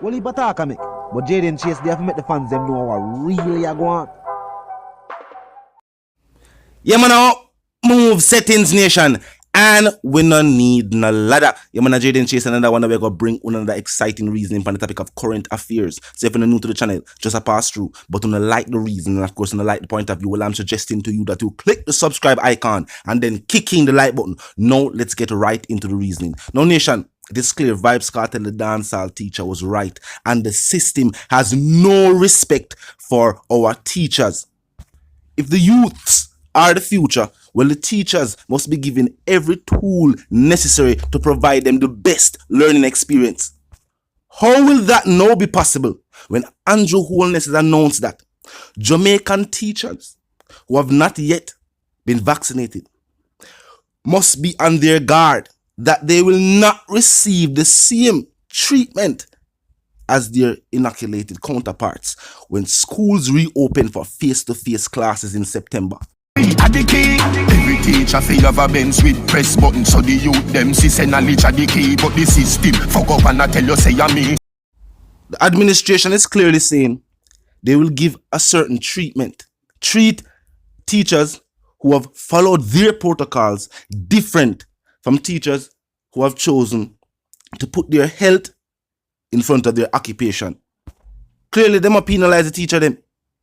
Well, he attack me. But Jaden Chase, they have to make the fans them know what really are going on. Yeah, man, now move settings nation. And we no need no ladder. Yeah, man, Jaden Chase another one that we're going to bring another exciting reasoning on the topic of current affairs. So if you're new to the channel, just a pass through. But when you like the reason, and of course when you like the point of view, well, I'm suggesting to you that you click the subscribe icon and then kick in the like button. Now, let's get right into the reasoning. Now, nation, it is clear Vybz Kartel, the dancehall teacher, was right. And the system has no respect for our teachers. If the youths are the future, well, the teachers must be given every tool necessary to provide them the best learning experience. How will that now be possible when Andrew Holness has announced that Jamaican teachers who have not yet been vaccinated must be on their guard that they will not receive the same treatment as their inoculated counterparts when schools reopen for face-to-face classes in September? Every teacher feel have a Benz with press button, so the youth them see send knowledge at the key, but the system fuck up and I tell you say ya me. The administration is clearly saying they will give a certain treatment. Treat teachers who have followed their protocols different from teachers who have chosen to put their health in front of their occupation. Clearly, them are penalize the teacher them.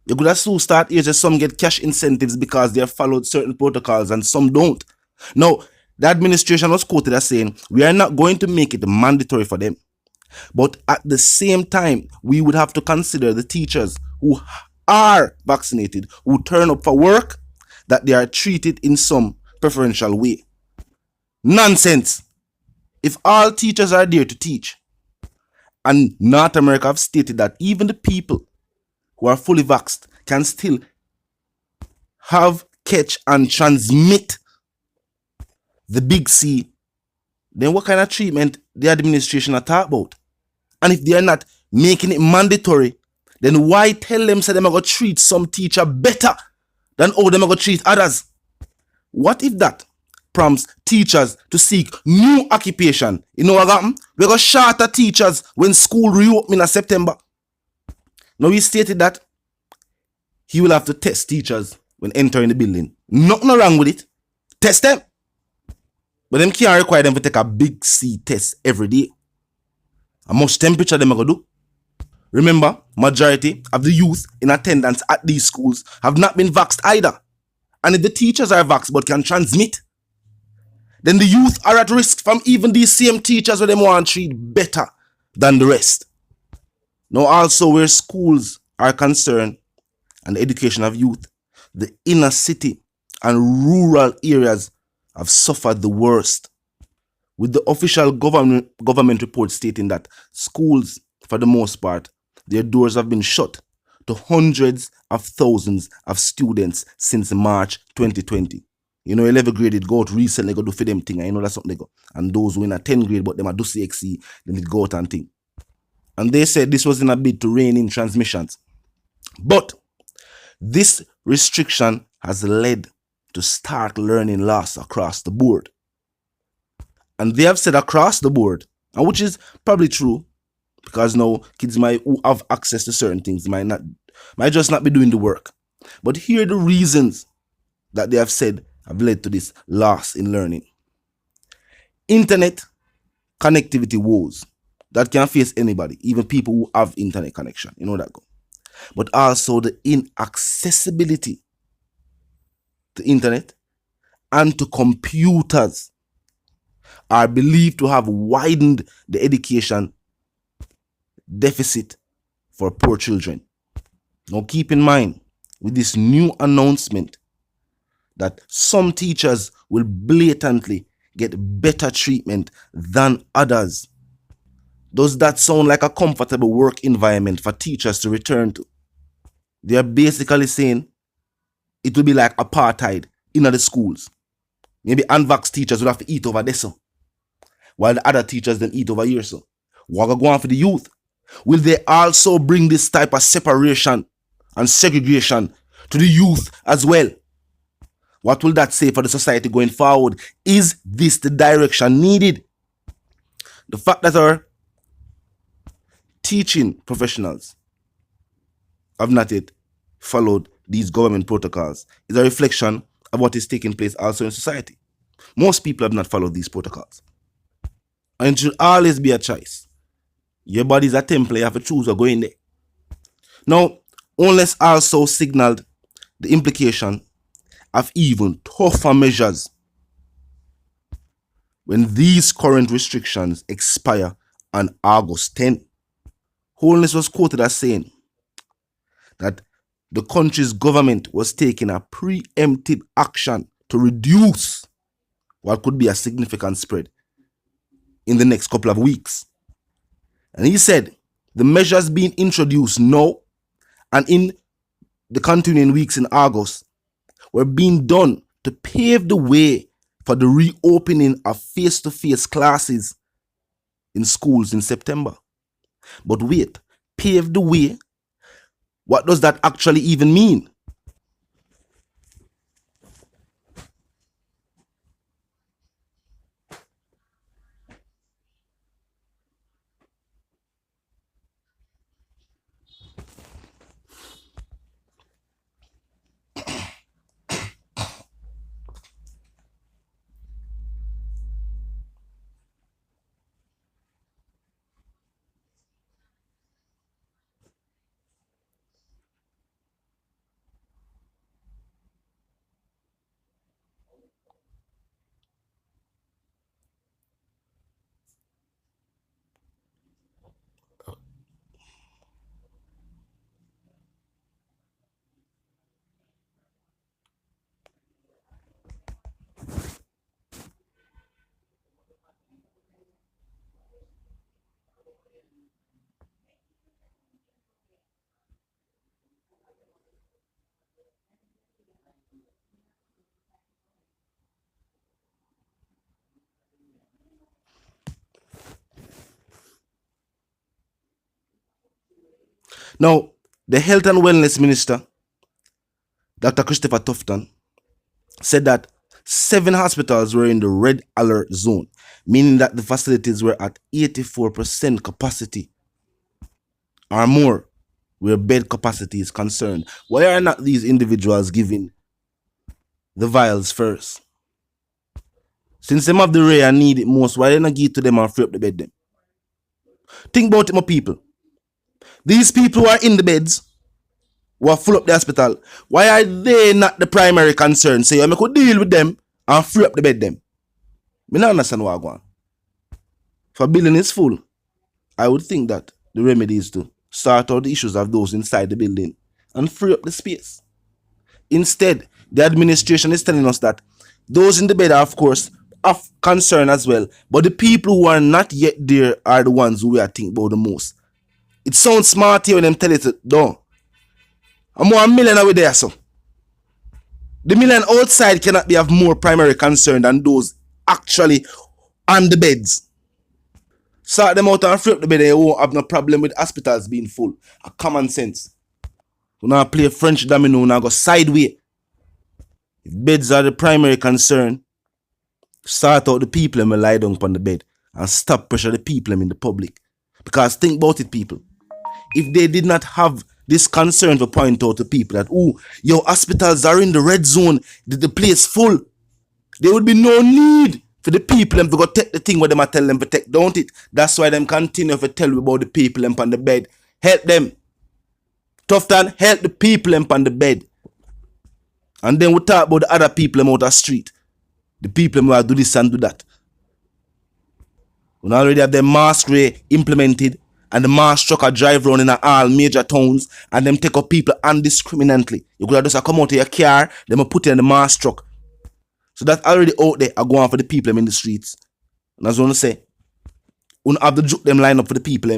You could also start here just some get cash incentives because they have followed certain protocols and some don't. Now, the administration was quoted as saying, we are not going to make it mandatory for them. But at the same time, we would have to consider the teachers who are vaccinated, who turn up for work, that they are treated in some preferential way. Nonsense. If all teachers are there to teach, and North America have stated that even the people who are fully vaxxed can still have, catch, and transmit the big C, then what kind of treatment the administration are talking about? And if they are not making it mandatory, then why tell them say them are going to treat some teacher better than how them are going to treat others? What if that prompts teachers to seek new occupation? You know what happened? We're going to shorter teachers when school reopen in September. Now he stated that he will have to test teachers when entering the building. Nothing wrong with it. Test them. But them can't require them to take a big C test every day. How much temperature them are going to do? Remember, majority of the youth in attendance at these schools have not been vaxxed either. And if the teachers are vaxxed but can transmit, then the youth are at risk from even these same teachers where they want to treat better than the rest. Now also where schools are concerned and the education of youth, the inner city and rural areas have suffered the worst, with the official government report stating that schools, for the most part, their doors have been shut to hundreds of thousands of students since March 2020. You know, 11th grade it go out recently, go do for them thing, and you know that's something they go. And those who in a 10th grade, but them a do CXC, then it go out and thing. And they said this was in a bid to rein in transmissions. But this restriction has led to stark learning loss across the board. And they have said across the board, and which is probably true, because now kids who have access to certain things might just not be doing the work. But here are the reasons that they have said have led to this loss in learning. Internet connectivity woes that can face anybody, even people who have internet connection. You know that go. But also the inaccessibility to internet and to computers are believed to have widened the education deficit for poor children. Now keep in mind, with this new announcement that some teachers will blatantly get better treatment than others, does that sound like a comfortable work environment for teachers to return to? They are basically saying it will be like apartheid in the schools. Maybe unvaxxed teachers will have to eat over there, so, while the other teachers then eat over here. So what go on for the youth? Will they also bring this type of separation and segregation to the youth as well? What will that say for the society going forward? Is this the direction needed? The fact that our teaching professionals have not yet followed these government protocols is a reflection of what is taking place also in society. Most people have not followed these protocols. And it should always be a choice. Your body is a temple, you have to choose or go in there. Now, Holness also signaled the implication of even tougher measures when these current restrictions expire on August 10. Holness was quoted as saying that the country's government was taking a preemptive action to reduce what could be a significant spread in the next couple of weeks. And he said the measures being introduced now and in the continuing weeks in August were being done to pave the way for the reopening of face-to-face classes in schools in September. But wait, pave the way? What does that actually even mean? Now, the Health and Wellness Minister, Dr. Christopher Tufton, said that 7 hospitals were in the red alert zone, meaning that the facilities were at 84% capacity or more where bed capacity is concerned. Why are not these individuals given the vials first? Since them have the rare and need it most, why they not give it to them and free up the bed them? Think about it, my people. These people who are in the beds, who are full up the hospital, why are they not the primary concern? So you could deal with them and free up the bed them. I don't understand what I want. If a building is full, I would think that the remedy is to sort out the issues of those inside the building and free up the space. Instead, the administration is telling us that those in the bed are, of course, of concern as well, but the people who are not yet there are the ones who we are thinking about the most. It sounds smart here when them tell it, no. I'm more a million away there, so. The million outside cannot be of more primary concern than those actually on the beds. Sort them out and free up the bed and you won't have no problem with hospitals being full. A common sense. You now play French domino and go sideways. If beds are the primary concern, sort out the people and lie down on the bed and stop pressure the people in the public. Because think about it, people. If they did not have this concern to point out to people that, oh, your hospitals are in the red zone, the place full, there would be no need for the people to go take the thing where they tell them to take, don't it? That's why them continue to tell you about the people on the bed. Help them. Tufton, help the people on the bed. And then we talk about the other people out the street. The people who do this and do that. We already have the mask ray implemented and the mask truck drive around in all major towns and them take up people indiscriminately. You could have just come out of your car, them put it in the mask truck. So that's already out there are going for the people in the streets. And as I want to say, we have to juke them line up for the people.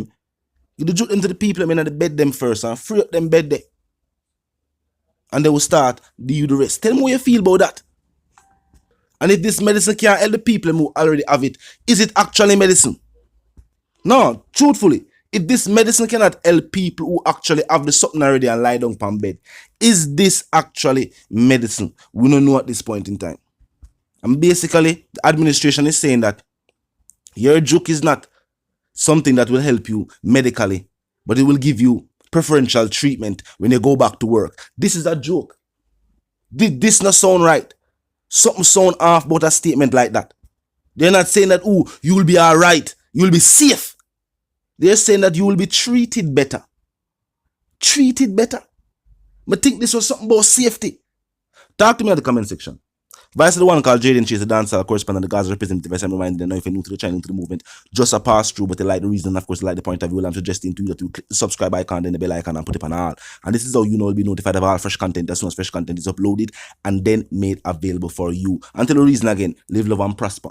You juke them to the people in the bed them first and free up them bed there. And they will start do the rest. Tell me what you feel about that. And if this medicine can't help the people who already have it, is it actually medicine? No, truthfully, if this medicine cannot help people who actually have the something already and lie down on bed, is this actually medicine? We don't know at this point in time. And basically, the administration is saying that your juke is not something that will help you medically. but it will give you preferential treatment when you go back to work. This is a joke. This not sound right. Something sound off about a statement like that. They're not saying that, oh, you will be all right. You will be safe. They're saying that you will be treated better. Treated better. I think this was something about safety. Talk to me in the comment section. Vice the one called Jaden Chase, the dancer, correspondent, the Gaza representative. As I'm reminding them now, if you're new to the channel, new to the movement, just a pass through, but they like the reason, and of course, they like the point of view. I'm suggesting to you that you click the subscribe icon, then the bell icon, and put it on all. And this is how you know you'll be notified of all fresh content as soon as fresh content is uploaded and then made available for you. Until the reason again, live, love, and prosper.